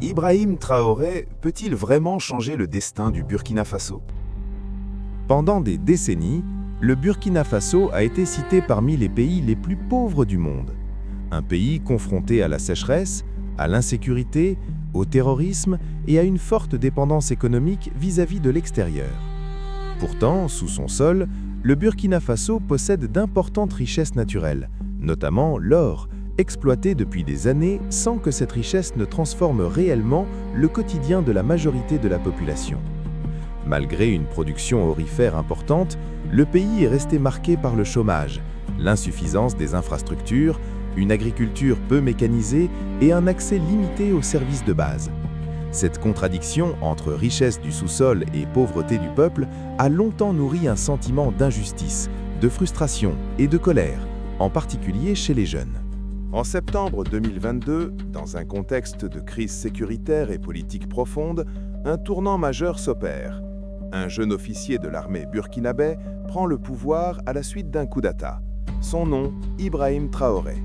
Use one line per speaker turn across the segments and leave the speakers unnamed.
Ibrahim Traoré peut-il vraiment changer le destin du Burkina Faso?
Pendant des décennies, le Burkina Faso a été cité parmi les pays les plus pauvres du monde. Un pays confronté à la sécheresse, à l'insécurité, au terrorisme et à une forte dépendance économique vis-à-vis de l'extérieur. Pourtant, sous son sol, le Burkina Faso possède d'importantes richesses naturelles, notamment l'or, exploité depuis des années sans que cette richesse ne transforme réellement le quotidien de la majorité de la population. Malgré une production aurifère importante, le pays est resté marqué par le chômage, l'insuffisance des infrastructures, une agriculture peu mécanisée et un accès limité aux services de base. Cette contradiction entre richesse du sous-sol et pauvreté du peuple a longtemps nourri un sentiment d'injustice, de frustration et de colère, en particulier chez les jeunes.
En septembre 2022, dans un contexte de crise sécuritaire et politique profonde, un tournant majeur s'opère. Un jeune officier de l'armée burkinabé prend le pouvoir à la suite d'un coup d'État. Son nom, Ibrahim Traoré.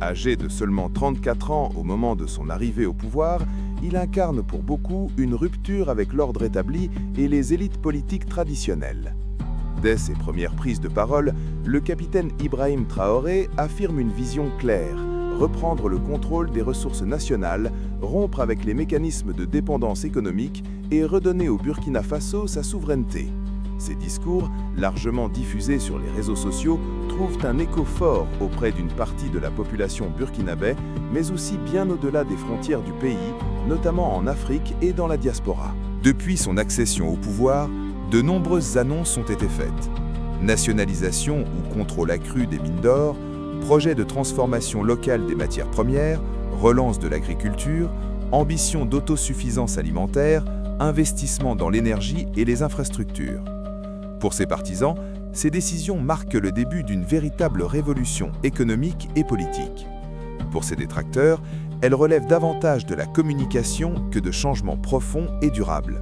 Âgé de seulement 34 ans au moment de son arrivée au pouvoir, il incarne pour beaucoup une rupture avec l'ordre établi et les élites politiques traditionnelles. Dès ses premières prises de parole, le capitaine Ibrahim Traoré affirme une vision claire, reprendre le contrôle des ressources nationales, rompre avec les mécanismes de dépendance économique et redonner au Burkina Faso sa souveraineté. Ces discours, largement diffusés sur les réseaux sociaux, trouvent un écho fort auprès d'une partie de la population burkinabé, mais aussi bien au-delà des frontières du pays, notamment en Afrique et dans la diaspora. Depuis son accession au pouvoir, de nombreuses annonces ont été faites. Nationalisation ou contrôle accru des mines d'or, projet de transformation locale des matières premières, relance de l'agriculture, ambition d'autosuffisance alimentaire, investissement dans l'énergie et les infrastructures. Pour ses partisans, ces décisions marquent le début d'une véritable révolution économique et politique. Pour ses détracteurs, elles relèvent davantage de la communication que de changements profonds et durables.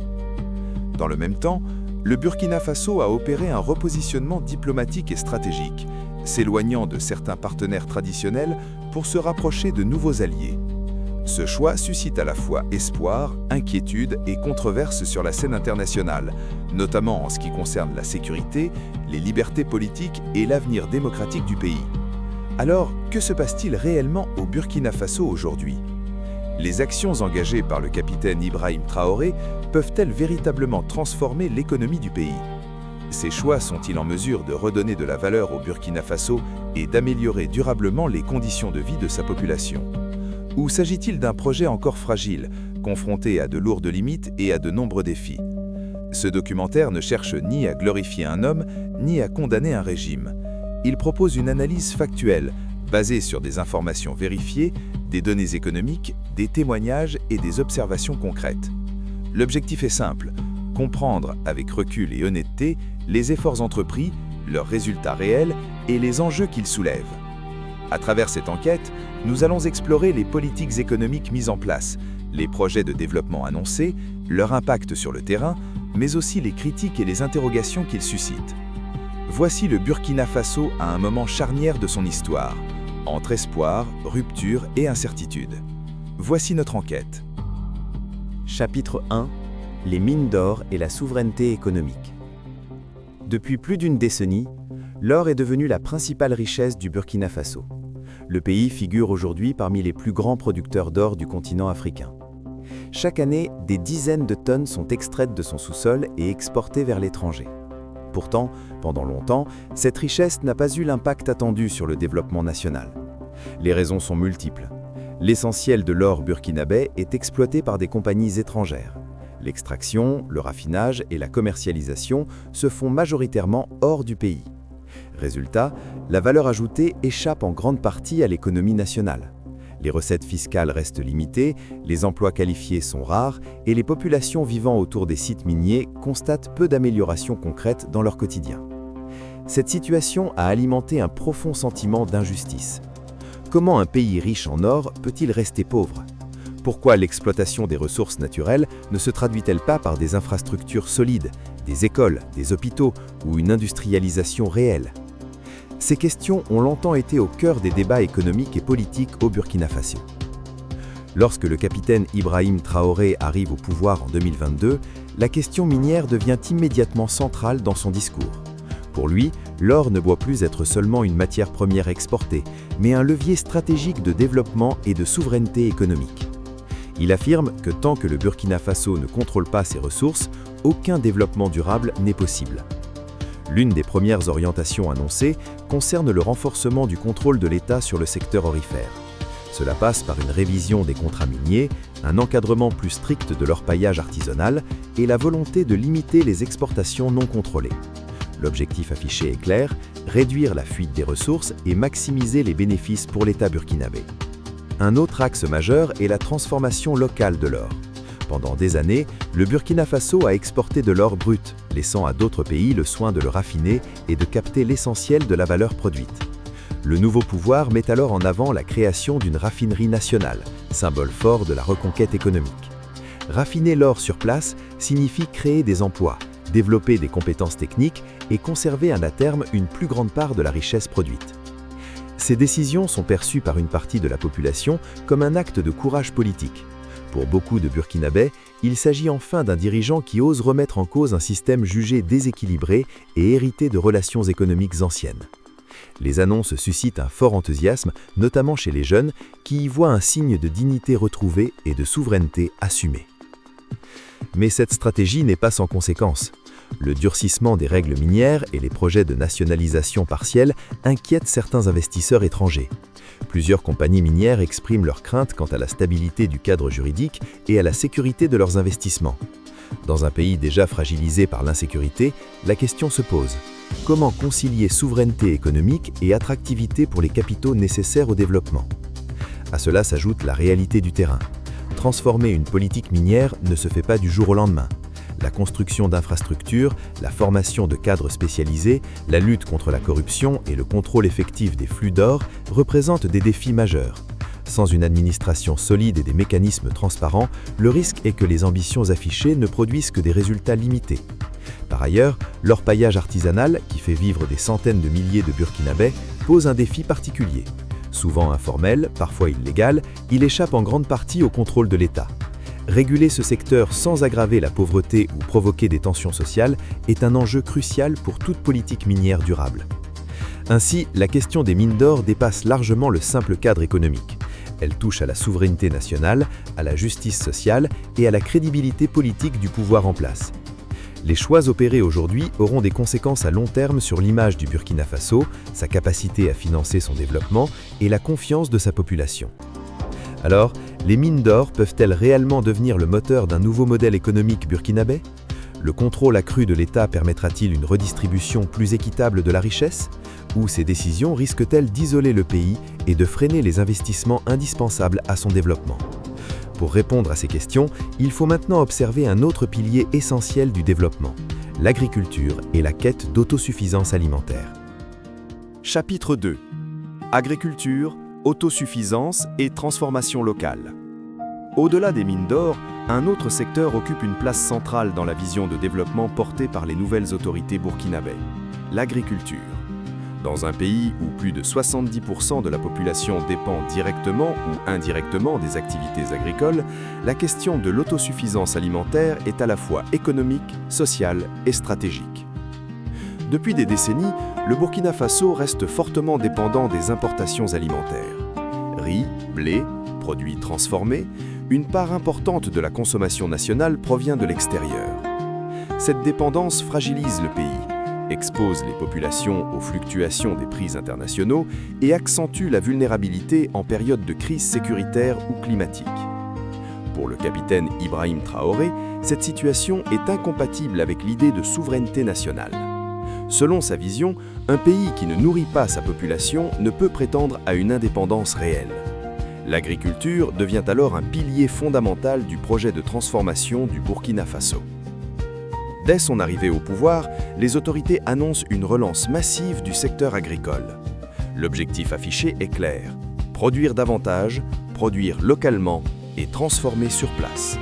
Dans le même temps, le Burkina Faso a opéré un repositionnement diplomatique et stratégique, s'éloignant de certains partenaires traditionnels pour se rapprocher de nouveaux alliés. Ce choix suscite à la fois espoir, inquiétude et controverse sur la scène internationale, notamment en ce qui concerne la sécurité, les libertés politiques et l'avenir démocratique du pays. Alors, que se passe-t-il réellement au Burkina Faso aujourd'hui? Les actions engagées par le capitaine Ibrahim Traoré peuvent-elles véritablement transformer l'économie du pays? Ces choix sont-ils en mesure de redonner de la valeur au Burkina Faso et d'améliorer durablement les conditions de vie de sa population? Ou s'agit-il d'un projet encore fragile, confronté à de lourdes limites et à de nombreux défis? Ce documentaire ne cherche ni à glorifier un homme, ni à condamner un régime. Il propose une analyse factuelle, basée sur des informations vérifiées, des données économiques, des témoignages et des observations concrètes. L'objectif est simple, comprendre avec recul et honnêteté les efforts entrepris, leurs résultats réels et les enjeux qu'ils soulèvent. À travers cette enquête, nous allons explorer les politiques économiques mises en place, les projets de développement annoncés, leur impact sur le terrain, mais aussi les critiques et les interrogations qu'ils suscitent. Voici le Burkina Faso à un moment charnière de son histoire, entre espoir, rupture et incertitude. Voici notre enquête.
Chapitre 1. Les mines d'or et la souveraineté économique. Depuis plus d'une décennie, l'or est devenu la principale richesse du Burkina Faso. Le pays figure aujourd'hui parmi les plus grands producteurs d'or du continent africain. Chaque année, des dizaines de tonnes sont extraites de son sous-sol et exportées vers l'étranger. Pourtant, pendant longtemps, cette richesse n'a pas eu l'impact attendu sur le développement national. Les raisons sont multiples. L'essentiel de l'or burkinabé est exploité par des compagnies étrangères. L'extraction, le raffinage et la commercialisation se font majoritairement hors du pays. Résultat, la valeur ajoutée échappe en grande partie à l'économie nationale. Les recettes fiscales restent limitées, les emplois qualifiés sont rares et les populations vivant autour des sites miniers constatent peu d'améliorations concrètes dans leur quotidien. Cette situation a alimenté un profond sentiment d'injustice. Comment un pays riche en or peut-il rester pauvre? Pourquoi l'exploitation des ressources naturelles ne se traduit-elle pas par des infrastructures solides, des écoles, des hôpitaux ou une industrialisation réelle? Ces questions ont longtemps été au cœur des débats économiques et politiques au Burkina Faso. Lorsque le capitaine Ibrahim Traoré arrive au pouvoir en 2022, la question minière devient immédiatement centrale dans son discours. Pour lui, l'or ne doit plus être seulement une matière première exportée, mais un levier stratégique de développement et de souveraineté économique. Il affirme que tant que le Burkina Faso ne contrôle pas ses ressources, aucun développement durable n'est possible. L'une des premières orientations annoncées concerne le renforcement du contrôle de l'État sur le secteur aurifère. Cela passe par une révision des contrats miniers, un encadrement plus strict de l'orpaillage artisanal et la volonté de limiter les exportations non contrôlées. L'objectif affiché est clair, réduire la fuite des ressources et maximiser les bénéfices pour l'État burkinabé. Un autre axe majeur est la transformation locale de l'or. Pendant des années, le Burkina Faso a exporté de l'or brut, laissant à d'autres pays le soin de le raffiner et de capter l'essentiel de la valeur produite. Le nouveau pouvoir met alors en avant la création d'une raffinerie nationale, symbole fort de la reconquête économique. Raffiner l'or sur place signifie créer des emplois, développer des compétences techniques et conserver à terme une plus grande part de la richesse produite. Ces décisions sont perçues par une partie de la population comme un acte de courage politique. Pour beaucoup de Burkinabés, il s'agit enfin d'un dirigeant qui ose remettre en cause un système jugé déséquilibré et hérité de relations économiques anciennes. Les annonces suscitent un fort enthousiasme, notamment chez les jeunes, qui y voient un signe de dignité retrouvée et de souveraineté assumée. Mais cette stratégie n'est pas sans conséquences. Le durcissement des règles minières et les projets de nationalisation partielle inquiètent certains investisseurs étrangers. Plusieurs compagnies minières expriment leurs craintes quant à la stabilité du cadre juridique et à la sécurité de leurs investissements. Dans un pays déjà fragilisé par l'insécurité, la question se pose. Comment concilier souveraineté économique et attractivité pour les capitaux nécessaires au développement? À cela s'ajoute la réalité du terrain. Transformer une politique minière ne se fait pas du jour au lendemain. La construction d'infrastructures, la formation de cadres spécialisés, la lutte contre la corruption et le contrôle effectif des flux d'or représentent des défis majeurs. Sans une administration solide et des mécanismes transparents, le risque est que les ambitions affichées ne produisent que des résultats limités. Par ailleurs, l'orpaillage artisanal, qui fait vivre des centaines de milliers de Burkinabés, pose un défi particulier. Souvent informel, parfois illégal, il échappe en grande partie au contrôle de l'État. Réguler ce secteur sans aggraver la pauvreté ou provoquer des tensions sociales est un enjeu crucial pour toute politique minière durable. Ainsi, la question des mines d'or dépasse largement le simple cadre économique. Elle touche à la souveraineté nationale, à la justice sociale et à la crédibilité politique du pouvoir en place. Les choix opérés aujourd'hui auront des conséquences à long terme sur l'image du Burkina Faso, sa capacité à financer son développement et la confiance de sa population. Alors, les mines d'or peuvent-elles réellement devenir le moteur d'un nouveau modèle économique burkinabé? Le contrôle accru de l'État permettra-t-il une redistribution plus équitable de la richesse? Ou ces décisions risquent-elles d'isoler le pays et de freiner les investissements indispensables à son développement? Pour répondre à ces questions, il faut maintenant observer un autre pilier essentiel du développement, l'agriculture et la quête d'autosuffisance alimentaire.
Chapitre 2. Agriculture, autosuffisance et transformation locale. Au-delà des mines d'or, un autre secteur occupe une place centrale dans la vision de développement portée par les nouvelles autorités burkinabées, l'agriculture. Dans un pays où plus de 70% de la population dépend directement ou indirectement des activités agricoles, la question de l'autosuffisance alimentaire est à la fois économique, sociale et stratégique. Depuis des décennies, le Burkina Faso reste fortement dépendant des importations alimentaires. Riz, blé, produits transformés, une part importante de la consommation nationale provient de l'extérieur. Cette dépendance fragilise le pays, expose les populations aux fluctuations des prix internationaux et accentue la vulnérabilité en période de crise sécuritaire ou climatique. Pour le capitaine Ibrahim Traoré, cette situation est incompatible avec l'idée de souveraineté nationale. Selon sa vision, un pays qui ne nourrit pas sa population ne peut prétendre à une indépendance réelle. L'agriculture devient alors un pilier fondamental du projet de transformation du Burkina Faso. Dès son arrivée au pouvoir, les autorités annoncent une relance massive du secteur agricole. L'objectif affiché est clair: produire davantage, produire localement et transformer sur place.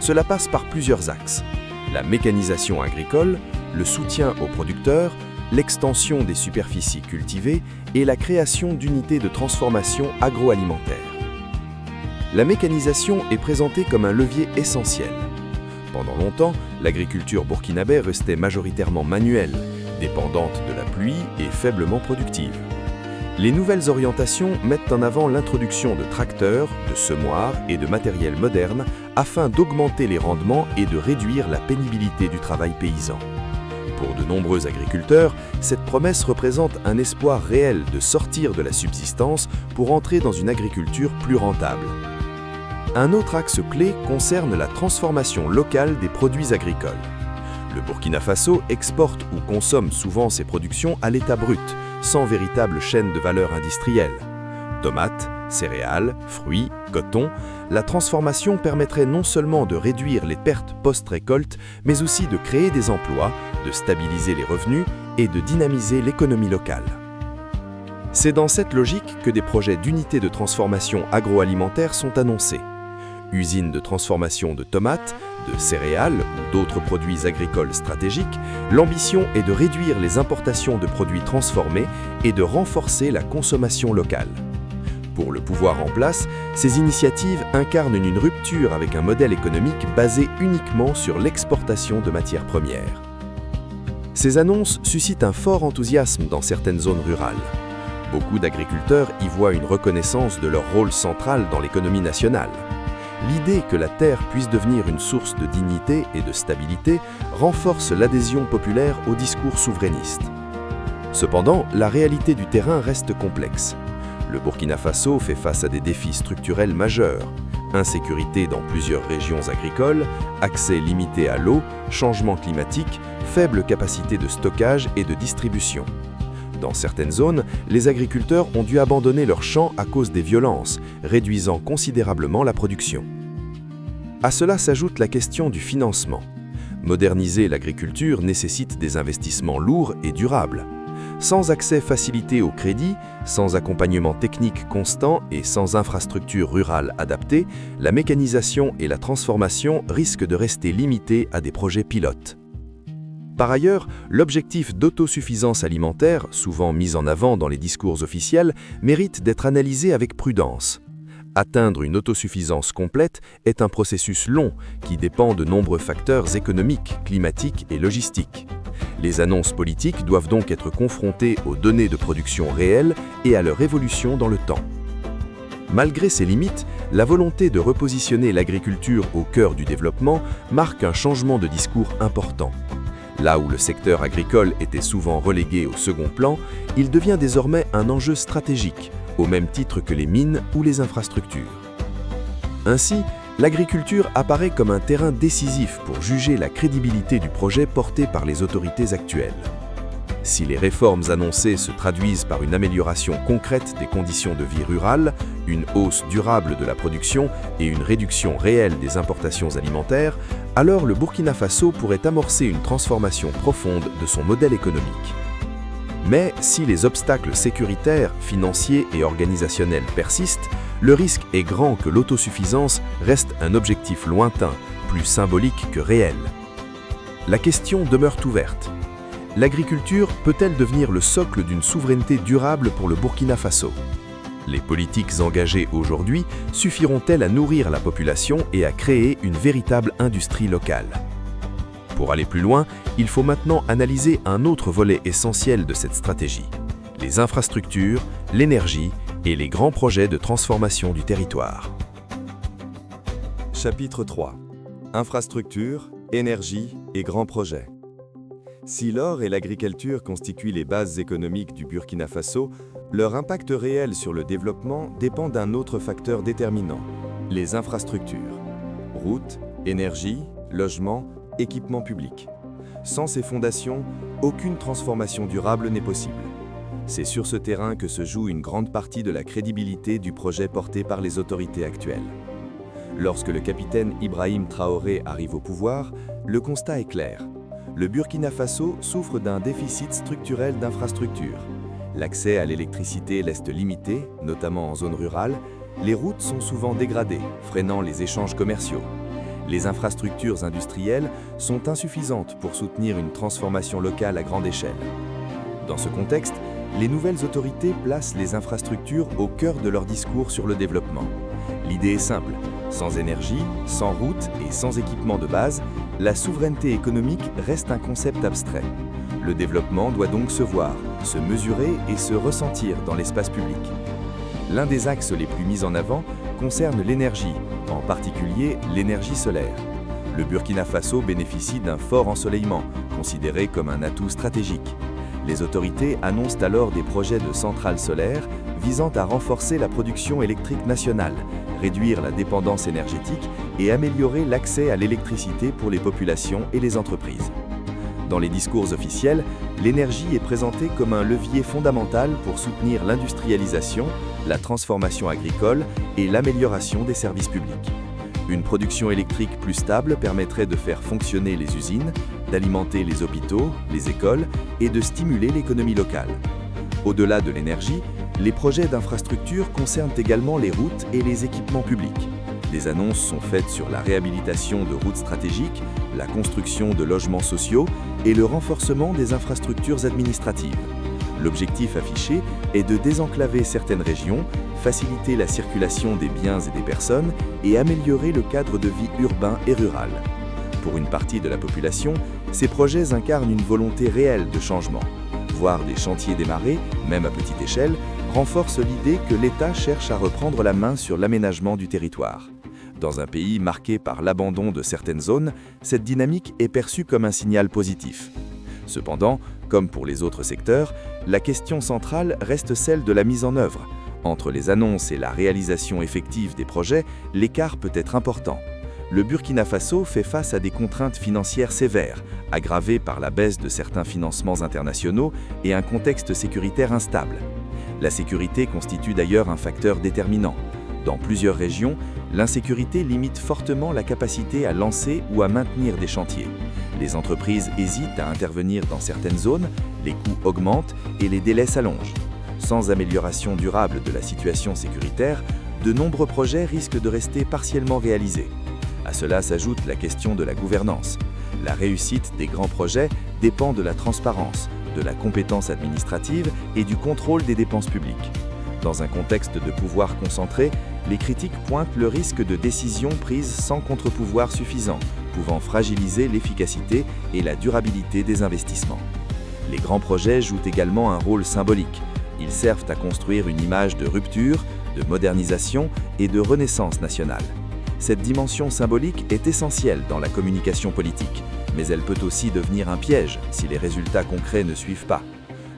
Cela passe par plusieurs axes: la mécanisation agricole, le soutien aux producteurs, l'extension des superficies cultivées et la création d'unités de transformation agroalimentaire. la mécanisation est présentée comme un levier essentiel. Pendant longtemps, l'agriculture burkinabé restait majoritairement manuelle, dépendante de la pluie et faiblement productive. Les nouvelles orientations mettent en avant l'introduction de tracteurs, de semoirs et de matériel moderne afin d'augmenter les rendements et de réduire la pénibilité du travail paysan. Pour de nombreux agriculteurs, cette promesse représente un espoir réel de sortir de la subsistance pour entrer dans une agriculture plus rentable. Un autre axe clé concerne la transformation locale des produits agricoles. Le Burkina Faso exporte ou consomme souvent ses productions à l'état brut, sans véritable chaîne de valeur industrielle. Tomates, céréales, fruits, coton, la transformation permettrait non seulement de réduire les pertes post-récolte, mais aussi de créer des emplois, de stabiliser les revenus et de dynamiser l'économie locale. C'est dans cette logique que des projets d'unités de transformation agroalimentaire sont annoncés. Usines de transformation de tomates, de céréales ou d'autres produits agricoles stratégiques, l'ambition est de réduire les importations de produits transformés et de renforcer la consommation locale. Pour le pouvoir en place, ces initiatives incarnent une rupture avec un modèle économique basé uniquement sur l'exportation de matières premières. Ces annonces suscitent un fort enthousiasme dans certaines zones rurales. Beaucoup d'agriculteurs y voient une reconnaissance de leur rôle central dans l'économie nationale. L'idée que la terre puisse devenir une source de dignité et de stabilité renforce l'adhésion populaire au discours souverainiste. Cependant, la réalité du terrain reste complexe. Le Burkina Faso fait face à des défis structurels majeurs: insécurité dans plusieurs régions agricoles, accès limité à l'eau, changement climatique, faible capacité de stockage et de distribution. Dans certaines zones, les agriculteurs ont dû abandonner leurs champs à cause des violences, réduisant considérablement la production. À cela s'ajoute la question du financement. Moderniser l'agriculture nécessite des investissements lourds et durables. Sans accès facilité au crédit, sans accompagnement technique constant et sans infrastructures rurales adaptées, la mécanisation et la transformation risquent de rester limitées à des projets pilotes. Par ailleurs, l'objectif d'autosuffisance alimentaire, souvent mis en avant dans les discours officiels, mérite d'être analysé avec prudence. Atteindre une autosuffisance complète est un processus long qui dépend de nombreux facteurs économiques, climatiques et logistiques. Les annonces politiques doivent donc être confrontées aux données de production réelles et à leur évolution dans le temps. Malgré ces limites, la volonté de repositionner l'agriculture au cœur du développement marque un changement de discours important. Là où le secteur agricole était souvent relégué au second plan, il devient désormais un enjeu stratégique, au même titre que les mines ou les infrastructures. Ainsi, l'agriculture apparaît comme un terrain décisif pour juger la crédibilité du projet porté par les autorités actuelles. Si les réformes annoncées se traduisent par une amélioration concrète des conditions de vie rurales, une hausse durable de la production et une réduction réelle des importations alimentaires, alors le Burkina Faso pourrait amorcer une transformation profonde de son modèle économique. Mais si les obstacles sécuritaires, financiers et organisationnels persistent, le risque est grand que l'autosuffisance reste un objectif lointain, plus symbolique que réel. La question demeure ouverte. L'agriculture peut-elle devenir le socle d'une souveraineté durable pour le Burkina Faso? Les politiques engagées aujourd'hui suffiront-elles à nourrir la population et à créer une véritable industrie locale? Pour aller plus loin, il faut maintenant analyser un autre volet essentiel de cette stratégie: les infrastructures, l'énergie et les grands projets de transformation du territoire.
Chapitre 3. Infrastructures, énergie et grands projets. Si l'or et l'agriculture constituent les bases économiques du Burkina Faso, leur impact réel sur le développement dépend d'un autre facteur déterminant: les infrastructures. Routes, énergie, logements, équipements publics. Sans ces fondations, aucune transformation durable n'est possible. C'est sur ce terrain que se joue une grande partie de la crédibilité du projet porté par les autorités actuelles. Lorsque le capitaine Ibrahim Traoré arrive au pouvoir, le constat est clair. Le Burkina Faso souffre d'un déficit structurel d'infrastructures. L'accès à l'électricité reste limité, notamment en zone rurale. Les routes sont souvent dégradées, freinant les échanges commerciaux. Les infrastructures industrielles sont insuffisantes pour soutenir une transformation locale à grande échelle. Dans ce contexte, les nouvelles autorités placent les infrastructures au cœur de leur discours sur le développement.
L'idée est simple. Sans énergie, sans route et sans équipement de base, la souveraineté économique reste un concept abstrait. Le développement doit donc se voir, se mesurer et se ressentir dans l'espace public. L'un des axes les plus mis en avant concerne l'énergie, en particulier l'énergie solaire. Le Burkina Faso bénéficie d'un fort ensoleillement, considéré comme un atout stratégique. Les autorités annoncent alors des projets de centrales solaires visant à renforcer la production électrique nationale, réduire la dépendance énergétique et améliorer l'accès à l'électricité pour les populations et les entreprises. Dans les discours officiels, l'énergie est présentée comme un levier fondamental pour soutenir l'industrialisation, la transformation agricole et l'amélioration des services publics. Une production électrique plus stable permettrait de faire fonctionner les usines, d'alimenter les hôpitaux, les écoles et de stimuler l'économie locale. Au-delà de l'énergie, les projets d'infrastructure concernent également les routes et les équipements publics. Des annonces sont faites sur la réhabilitation de routes stratégiques, la construction de logements sociaux et le renforcement des infrastructures administratives. L'objectif affiché est de désenclaver certaines régions, faciliter la circulation des biens et des personnes et améliorer le cadre de vie urbain et rural. Pour une partie de la population, ces projets incarnent une volonté réelle de changement. Voir des chantiers démarrer, même à petite échelle, renforce l'idée que l'État cherche à reprendre la main sur l'aménagement du territoire. Dans un pays marqué par l'abandon de certaines zones, cette dynamique est perçue comme un signal positif. Cependant, comme pour les autres secteurs, la question centrale reste celle de la mise en œuvre. Entre les annonces et la réalisation effective des projets, l'écart peut être important. Le Burkina Faso fait face à des contraintes financières sévères, aggravées par la baisse de certains financements internationaux et un contexte sécuritaire instable. La sécurité constitue d'ailleurs un facteur déterminant. Dans plusieurs régions, l'insécurité limite fortement la capacité à lancer ou à maintenir des chantiers. Les entreprises hésitent à intervenir dans certaines zones, les coûts augmentent et les délais s'allongent. Sans amélioration durable de la situation sécuritaire, de nombreux projets risquent de rester partiellement réalisés. À cela s'ajoute la question de la gouvernance. La réussite des grands projets dépend de la transparence, de la compétence administrative et du contrôle des dépenses publiques. Dans un contexte de pouvoir concentré, les critiques pointent le risque de décisions prises sans contre-pouvoir suffisant, pouvant fragiliser l'efficacité et la durabilité des investissements. Les grands projets jouent également un rôle symbolique. Ils servent à construire une image de rupture, de modernisation et de renaissance nationale. Cette dimension symbolique est essentielle dans la communication politique, mais elle peut aussi devenir un piège si les résultats concrets ne suivent pas.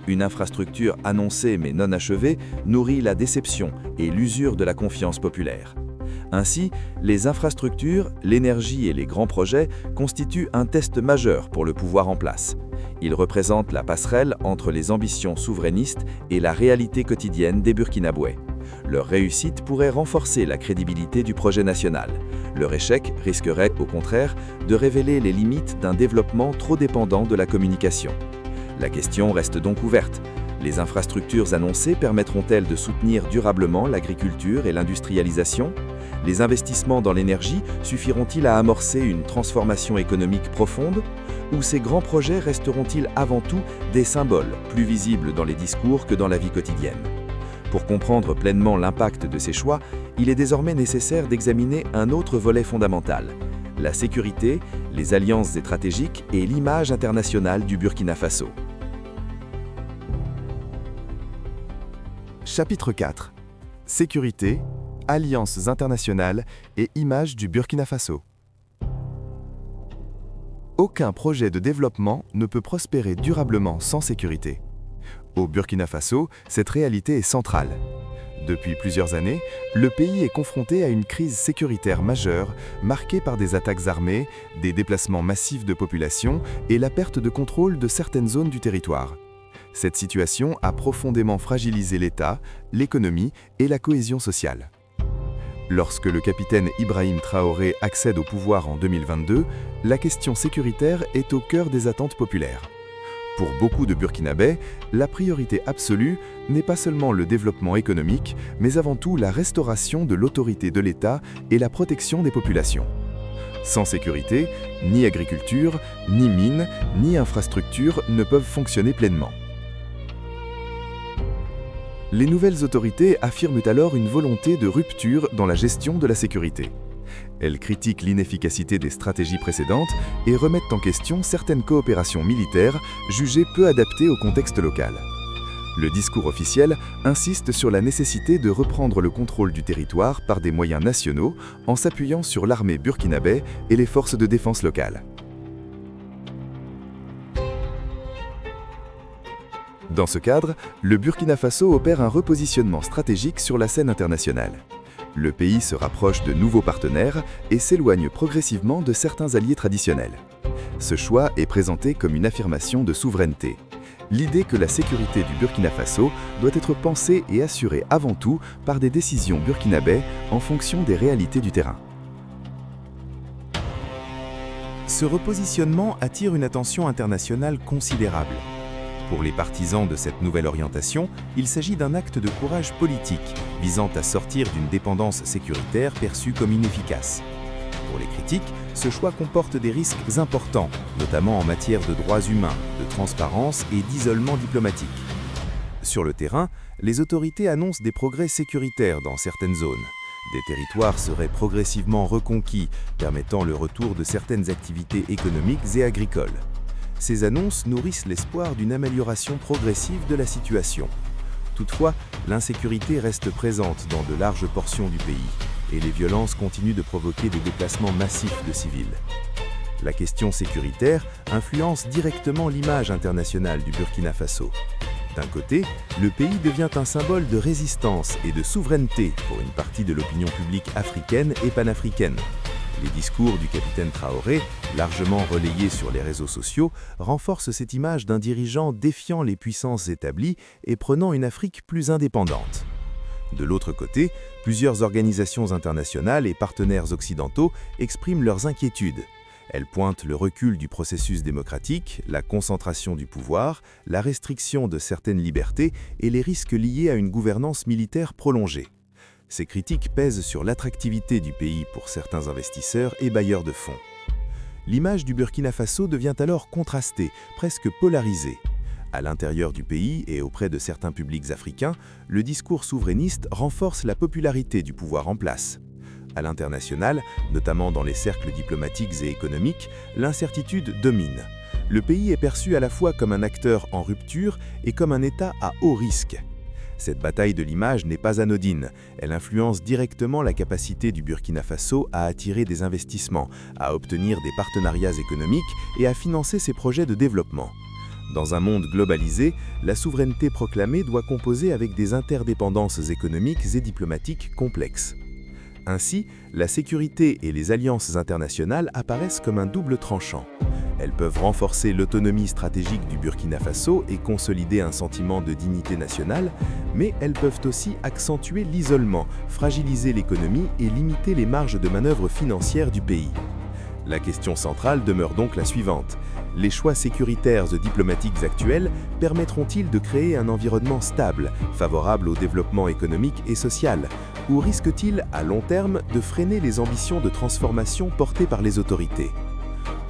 Une infrastructure annoncée mais non achevée nourrit la déception et l'usure de la confiance populaire. Ainsi, les infrastructures, l'énergie et les grands projets constituent un test majeur pour le pouvoir en place. Ils représentent la passerelle entre les ambitions souverainistes et la réalité quotidienne des Burkinabés. Leur réussite pourrait renforcer la crédibilité du projet national. Leur échec risquerait, au contraire, de révéler les limites d'un développement trop dépendant de la communication. La question reste donc ouverte. Les infrastructures annoncées permettront-elles de soutenir durablement l'agriculture et l'industrialisation ? Les investissements dans l'énergie suffiront-ils à amorcer une transformation économique profonde ? Ou ces grands projets resteront-ils avant tout des symboles, plus visibles dans les discours que dans la vie quotidienne ? Pour comprendre pleinement l'impact de ces choix, il est désormais nécessaire d'examiner un autre volet fondamental, la sécurité, les alliances stratégiques et l'image internationale du Burkina Faso.
Chapitre 4. Sécurité, alliances internationales et image du Burkina Faso. Aucun projet de développement ne peut prospérer durablement sans sécurité. Au Burkina Faso, cette réalité est centrale. Depuis plusieurs années, le pays est confronté à une crise sécuritaire majeure, marquée par des attaques armées, des déplacements massifs de population et la perte de contrôle de certaines zones du territoire. Cette situation a profondément fragilisé l'État, l'économie et la cohésion sociale. Lorsque le capitaine Ibrahim Traoré accède au pouvoir en 2022, la question sécuritaire est au cœur des attentes populaires. Pour beaucoup de Burkinabés, la priorité absolue n'est pas seulement le développement économique, mais avant tout la restauration de l'autorité de l'État et la protection des populations. Sans sécurité, ni agriculture, ni mines, ni infrastructures ne peuvent fonctionner pleinement.
Les nouvelles autorités affirment alors une volonté de rupture dans la gestion de la sécurité. Elles critiquent l'inefficacité des stratégies précédentes et remettent en question certaines coopérations militaires jugées peu adaptées au contexte local. Le discours officiel insiste sur la nécessité de reprendre le contrôle du territoire par des moyens nationaux en s'appuyant sur l'armée burkinabé et les forces de défense locales. Dans ce cadre, le Burkina Faso opère un repositionnement stratégique sur la scène internationale. Le pays se rapproche de nouveaux partenaires et s'éloigne progressivement de certains alliés traditionnels. Ce choix est présenté comme une affirmation de souveraineté. L'idée que la sécurité du Burkina Faso doit être pensée et assurée avant tout par des décisions burkinabées en fonction des réalités du terrain.
Ce repositionnement attire une attention internationale considérable. Pour les partisans de cette nouvelle orientation, il s'agit d'un acte de courage politique visant à sortir d'une dépendance sécuritaire perçue comme inefficace. Pour les critiques, ce choix comporte des risques importants, notamment en matière de droits humains, de transparence et d'isolement diplomatique. Sur le terrain, les autorités annoncent des progrès sécuritaires dans certaines zones. Des territoires seraient progressivement reconquis, permettant le retour de certaines activités économiques et agricoles. Ces annonces nourrissent l'espoir d'une amélioration progressive de la situation. Toutefois, l'insécurité reste présente dans de larges portions du pays et les violences continuent de provoquer des déplacements massifs de civils. La question sécuritaire influence directement l'image internationale du Burkina Faso. D'un côté, le pays devient un symbole de résistance et de souveraineté pour une partie de l'opinion publique africaine et panafricaine. Les discours du capitaine Traoré, largement relayés sur les réseaux sociaux, renforcent cette image d'un dirigeant défiant les puissances établies et prenant une Afrique plus indépendante. De l'autre côté, plusieurs organisations internationales et partenaires occidentaux expriment leurs inquiétudes. Elles pointent le recul du processus démocratique, la concentration du pouvoir, la restriction de certaines libertés et les risques liés à une gouvernance militaire prolongée. Ces critiques pèsent sur l'attractivité du pays pour certains investisseurs et bailleurs de fonds. L'image du Burkina Faso devient alors contrastée, presque polarisée. À l'intérieur du pays et auprès de certains publics africains, le discours souverainiste renforce la popularité du pouvoir en place. À l'international, notamment dans les cercles diplomatiques et économiques, l'incertitude domine. Le pays est perçu à la fois comme un acteur en rupture et comme un État à haut risque. Cette bataille de l'image n'est pas anodine. Elle influence directement la capacité du Burkina Faso à attirer des investissements, à obtenir des partenariats économiques et à financer ses projets de développement. Dans un monde globalisé, la souveraineté proclamée doit composer avec des interdépendances économiques et diplomatiques complexes. Ainsi, la sécurité et les alliances internationales apparaissent comme un double tranchant. Elles peuvent renforcer l'autonomie stratégique du Burkina Faso et consolider un sentiment de dignité nationale, mais elles peuvent aussi accentuer l'isolement, fragiliser l'économie et limiter les marges de manœuvre financières du pays. La question centrale demeure donc la suivante. Les choix sécuritaires et diplomatiques actuels permettront-ils de créer un environnement stable, favorable au développement économique et social, ou risquent-ils, à long terme, de freiner les ambitions de transformation portées par les autorités ?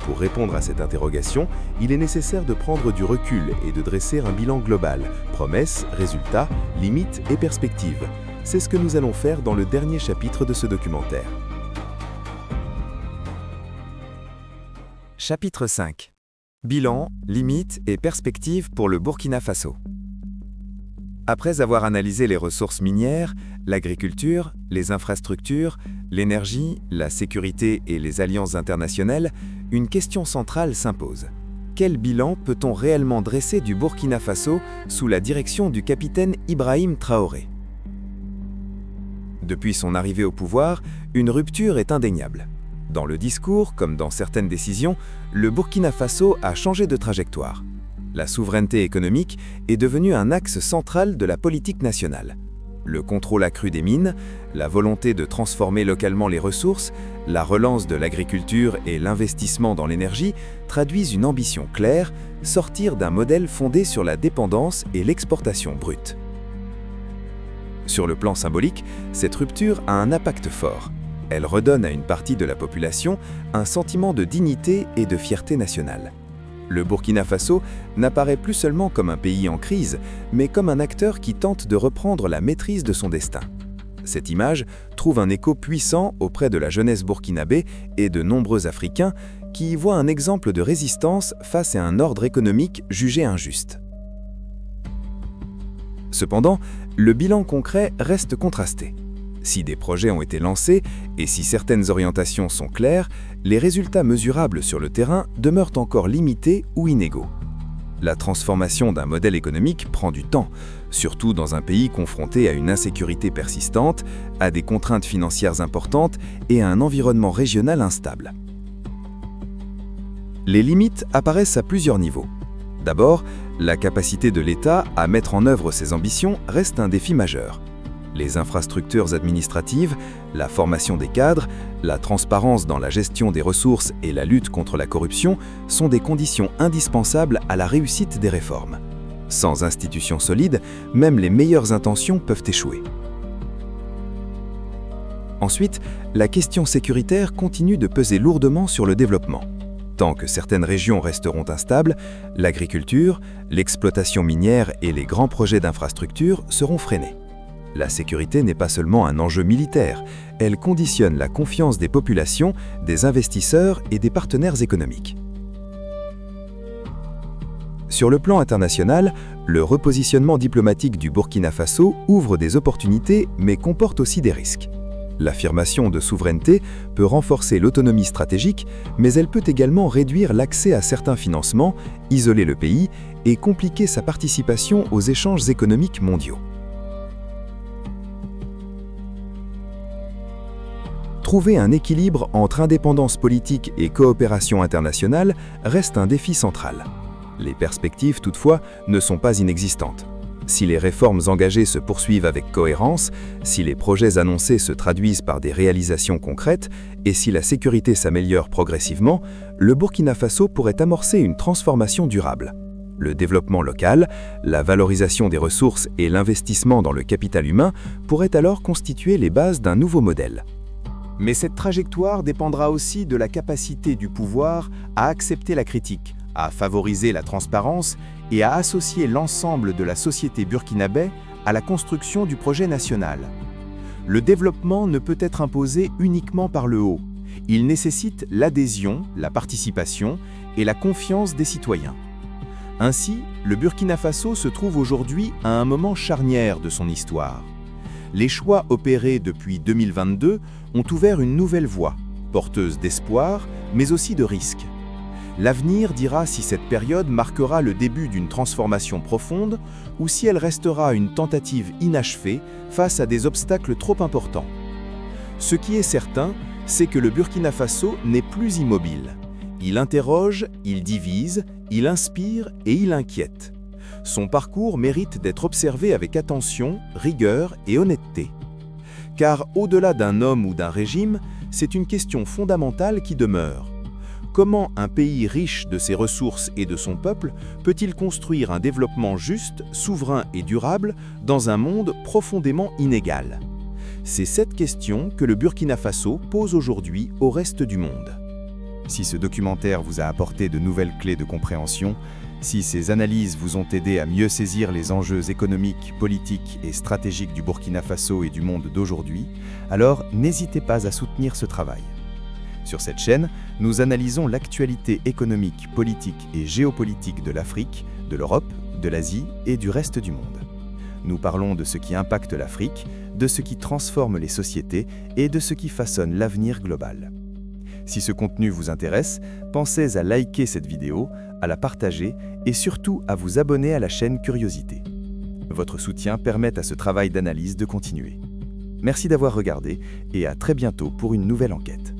Pour répondre à cette interrogation, il est nécessaire de prendre du recul et de dresser un bilan global, promesses, résultats, limites et perspectives. C'est ce que nous allons faire dans le dernier chapitre de ce documentaire.
Chapitre 5. Bilan, limites et perspectives pour le Burkina Faso. Après avoir analysé les ressources minières, l'agriculture, les infrastructures, l'énergie, la sécurité et les alliances internationales, une question centrale s'impose. Quel bilan peut-on réellement dresser du Burkina Faso sous la direction du capitaine Ibrahim Traoré ? Depuis son arrivée au pouvoir, une rupture est indéniable. Dans le discours, comme dans certaines décisions, le Burkina Faso a changé de trajectoire. La souveraineté économique est devenue un axe central de la politique nationale. Le contrôle accru des mines, la volonté de transformer localement les ressources, la relance de l'agriculture et l'investissement dans l'énergie traduisent une ambition claire, sortir d'un modèle fondé sur la dépendance et l'exportation brute. Sur le plan symbolique, cette rupture a un impact fort. Elle redonne à une partie de la population un sentiment de dignité et de fierté nationale. Le Burkina Faso n'apparaît plus seulement comme un pays en crise, mais comme un acteur qui tente de reprendre la maîtrise de son destin. Cette image trouve un écho puissant auprès de la jeunesse burkinabé et de nombreux Africains qui y voient un exemple de résistance face à un ordre économique jugé injuste. Cependant, le bilan concret reste contrasté. Si des projets ont été lancés et si certaines orientations sont claires, les résultats mesurables sur le terrain demeurent encore limités ou inégaux. La transformation d'un modèle économique prend du temps, surtout dans un pays confronté à une insécurité persistante, à des contraintes financières importantes et à un environnement régional instable. Les limites apparaissent à plusieurs niveaux. D'abord, la capacité de l'État à mettre en œuvre ses ambitions reste un défi majeur. Les infrastructures administratives, la formation des cadres, la transparence dans la gestion des ressources et la lutte contre la corruption sont des conditions indispensables à la réussite des réformes. Sans institutions solides, même les meilleures intentions peuvent échouer. Ensuite, la question sécuritaire continue de peser lourdement sur le développement. Tant que certaines régions resteront instables, l'agriculture, l'exploitation minière et les grands projets d'infrastructures seront freinés. La sécurité n'est pas seulement un enjeu militaire, elle conditionne la confiance des populations, des investisseurs et des partenaires économiques. Sur le plan international, le repositionnement diplomatique du Burkina Faso ouvre des opportunités mais comporte aussi des risques. L'affirmation de souveraineté peut renforcer l'autonomie stratégique, mais elle peut également réduire l'accès à certains financements, isoler le pays et compliquer sa participation aux échanges économiques mondiaux. Trouver un équilibre entre indépendance politique et coopération internationale reste un défi central. Les perspectives, toutefois, ne sont pas inexistantes. Si les réformes engagées se poursuivent avec cohérence, si les projets annoncés se traduisent par des réalisations concrètes et si la sécurité s'améliore progressivement, le Burkina Faso pourrait amorcer une transformation durable. Le développement local, la valorisation des ressources et l'investissement dans le capital humain pourraient alors constituer les bases d'un nouveau modèle. Mais cette trajectoire dépendra aussi de la capacité du pouvoir à accepter la critique, à favoriser la transparence et à associer l'ensemble de la société burkinabé à la construction du projet national. Le développement ne peut être imposé uniquement par le haut. Il nécessite l'adhésion, la participation et la confiance des citoyens. Ainsi, le Burkina Faso se trouve aujourd'hui à un moment charnière de son histoire. Les choix opérés depuis 2022 ont ouvert une nouvelle voie, porteuse d'espoir, mais aussi de risques. L'avenir dira si cette période marquera le début d'une transformation profonde ou si elle restera une tentative inachevée face à des obstacles trop importants. Ce qui est certain, c'est que le Burkina Faso n'est plus immobile. Il interroge, il divise, il inspire et il inquiète. Son parcours mérite d'être observé avec attention, rigueur et honnêteté. Car au-delà d'un homme ou d'un régime, c'est une question fondamentale qui demeure. Comment un pays riche de ses ressources et de son peuple peut-il construire un développement juste, souverain et durable dans un monde profondément inégal? C'est cette question que le Burkina Faso pose aujourd'hui au reste du monde.
Si ce documentaire vous a apporté de nouvelles clés de compréhension, si ces analyses vous ont aidé à mieux saisir les enjeux économiques, politiques et stratégiques du Burkina Faso et du monde d'aujourd'hui, alors n'hésitez pas à soutenir ce travail. Sur cette chaîne, nous analysons l'actualité économique, politique et géopolitique de l'Afrique, de l'Europe, de l'Asie et du reste du monde. Nous parlons de ce qui impacte l'Afrique, de ce qui transforme les sociétés et de ce qui façonne l'avenir global. Si ce contenu vous intéresse, pensez à liker cette vidéo, à la partager et surtout à vous abonner à la chaîne Curiosité. Votre soutien permet à ce travail d'analyse de continuer. Merci d'avoir regardé et à très bientôt pour une nouvelle enquête.